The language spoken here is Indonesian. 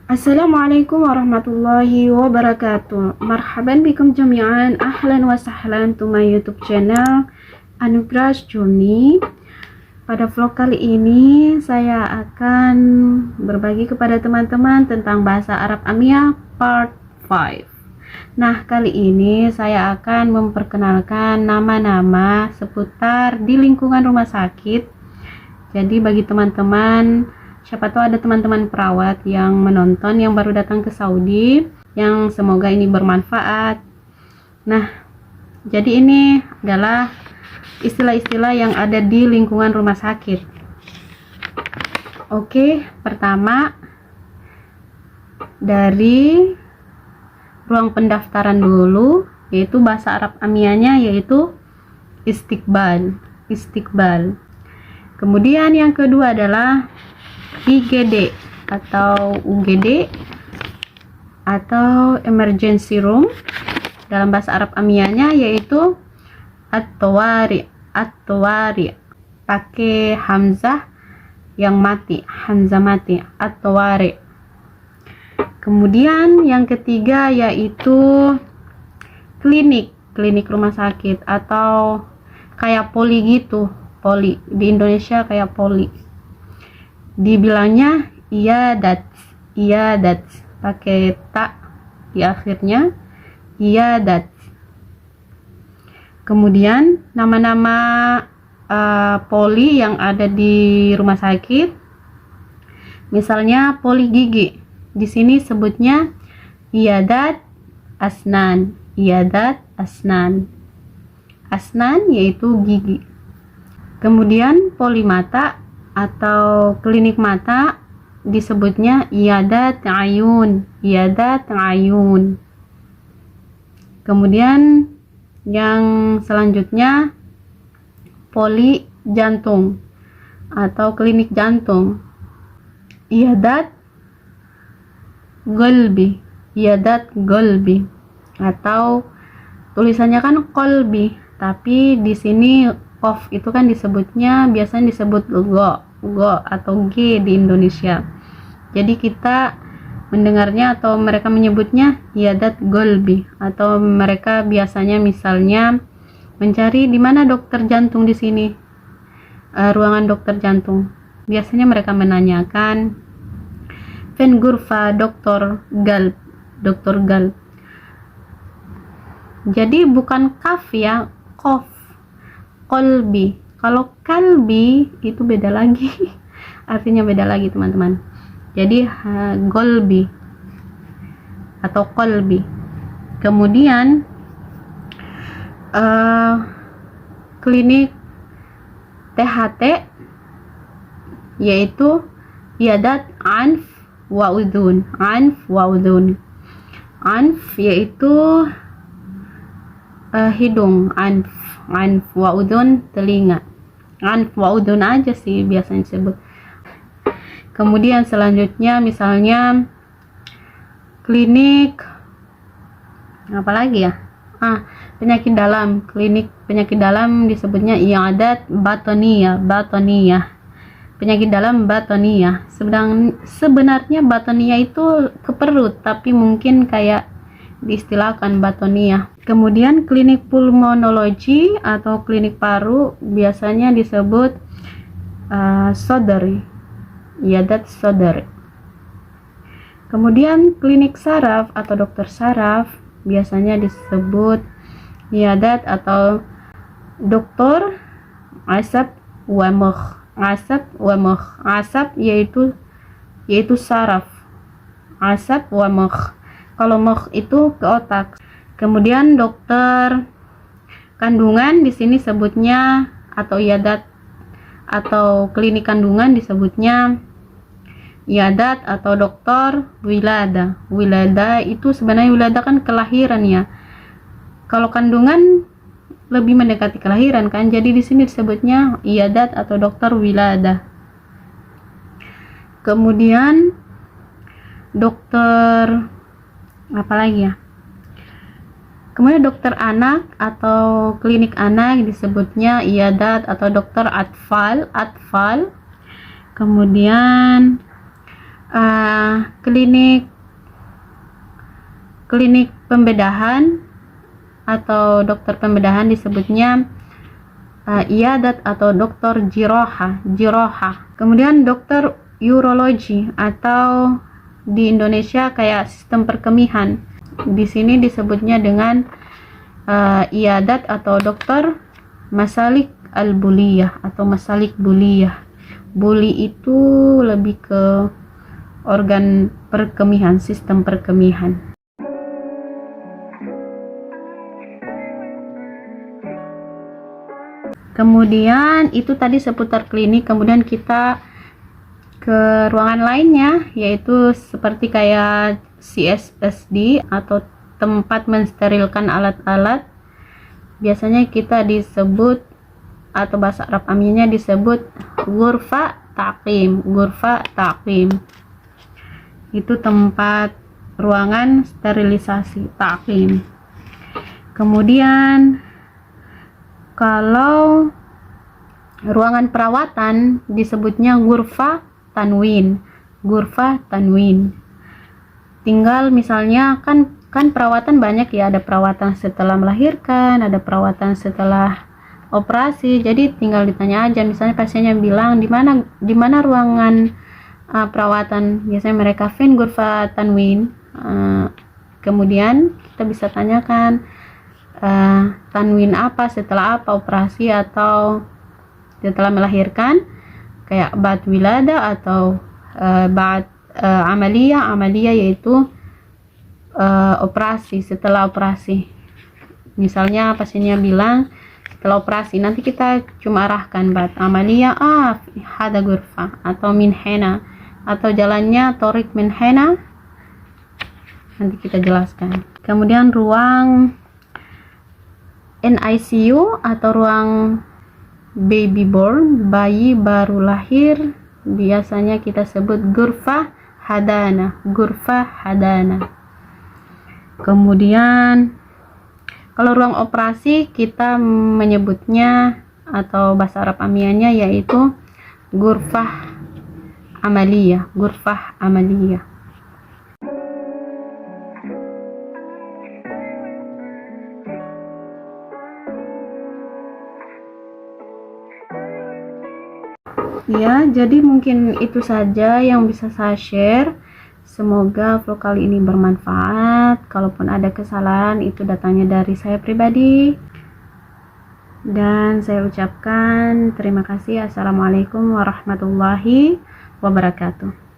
Assalamualaikum warahmatullahi wabarakatuh. Marhaban bikum jami'an, ahlan wa sahlan to my YouTube channel Anugerah Journey. Pada vlog kali ini saya akan berbagi kepada teman-teman tentang bahasa Arab Amiyah part 5. Nah, kali ini saya akan memperkenalkan nama-nama seputar di lingkungan rumah sakit. Jadi bagi teman-teman, siapa tahu ada teman-teman perawat yang menonton yang baru datang ke Saudi, yang semoga ini bermanfaat. Nah, jadi ini adalah istilah-istilah yang ada di lingkungan rumah sakit. Oke, pertama dari ruang pendaftaran dulu, yaitu bahasa Arab Amiyahnya yaitu istiqbal. Kemudian yang kedua adalah IGD atau UGD atau emergency room. Dalam bahasa Arab Amiyahnya yaitu at-tawari, pakai hamzah yang mati, hamzah mati, at-tawari. Kemudian yang ketiga yaitu klinik rumah sakit atau kayak poli gitu, poli di Indonesia kayak poli. Dibilangnya iyadat pakai tak di akhirnya, iyadat. Kemudian nama-nama poli yang ada di rumah sakit, misalnya poli gigi, di sini sebutnya iyadat asnan, asnan yaitu gigi. Kemudian poli mata atau klinik mata disebutnya iyadat ayun. Kemudian yang selanjutnya poli jantung atau klinik jantung, iyadat golbi atau tulisannya kan kolbi, tapi di sini kof itu kan disebutnya biasanya disebut go atau G di Indonesia. Jadi kita mendengarnya atau mereka menyebutnya iyadat golbi, atau mereka biasanya misalnya mencari di mana dokter jantung di sini, ruangan dokter jantung. Biasanya mereka menanyakan fen gurfa dokter galb. Jadi bukan kaf ya, kof, kolbi. Kalau kalbi itu beda lagi, artinya beda lagi teman-teman. Jadi golbi atau kolbi. Kemudian klinik THT yaitu iyadat anf wa udhun. Anf yaitu hidung, anf wa udhun telinga. Anf wa udhun aja sih biasanya disebut. Kemudian selanjutnya misalnya klinik apa lagi ya? Penyakit dalam. Klinik penyakit dalam disebutnya iyadat batoniyah. Penyakit dalam batoniyah. Sebenarnya batoniyah itu ke perut, tapi mungkin kayak diistilahkan batoniyah. Kemudian klinik pulmonologi atau klinik paru biasanya disebut sodari, iyadat sodari. Kemudian klinik saraf atau dokter saraf biasanya disebut iyadat atau dokter asab wa mukh. Asab yaitu saraf, asab wa mukh. Kalau mukh itu ke otak. Kemudian dokter kandungan di sini sebutnya atau iyadat atau klinik kandungan disebutnya iyadat atau dokter wilada. Wilada itu sebenarnya wilada kan kelahiran ya. Kalau kandungan lebih mendekati kelahiran kan. Jadi di sini disebutnya iyadat atau dokter wilada. Kemudian dokter apa lagi ya? Kemudian dokter anak atau klinik anak disebutnya iyadat atau dokter atfal. Kemudian klinik pembedahan atau dokter pembedahan disebutnya iyadat atau dokter jiroha. Kemudian dokter urologi atau di Indonesia kayak sistem perkemihan, di sini disebutnya dengan iyadat atau dokter masalik al-buliyah atau masalik buliyah. Buli itu lebih ke organ perkemihan, sistem perkemihan. Kemudian itu tadi seputar klinik. Kemudian kita ke ruangan lainnya, yaitu seperti kayak CSSD atau tempat mensterilkan alat-alat. Biasanya kita disebut atau bahasa Arab aminnya disebut ghurfa ta'qim. Itu tempat ruangan sterilisasi ta'qim. Kemudian kalau ruangan perawatan disebutnya ghurfa tanwin. Tinggal misalnya kan perawatan banyak ya, ada perawatan setelah melahirkan, ada perawatan setelah operasi. Jadi tinggal ditanya aja, misalnya pasiennya bilang di mana ruangan perawatan, biasanya mereka fin ghurfa tanwin. Kemudian kita bisa tanyakan tanwin apa, setelah apa, operasi atau setelah melahirkan, kayak ba'd wilada atau ba'd amaliyah yaitu operasi, setelah operasi. Misalnya pasiennya bilang setelah operasi, nanti kita cuma arahkan ba'd amaliyah hada ghurfa atau min hena, atau jalannya torik min hena, nanti kita jelaskan. Kemudian ruang NICU atau ruang baby born, bayi baru lahir, biasanya kita sebut ghurfa hadana. Kemudian kalau ruang operasi kita menyebutnya atau bahasa Arab amiannya yaitu ghurfah amaliyah. Ya, jadi mungkin itu saja yang bisa saya share. Semoga vlog kali ini bermanfaat. Kalaupun ada kesalahan, itu datangnya dari saya pribadi. Dan saya ucapkan terima kasih. Assalamualaikum warahmatullahi wabarakatuh.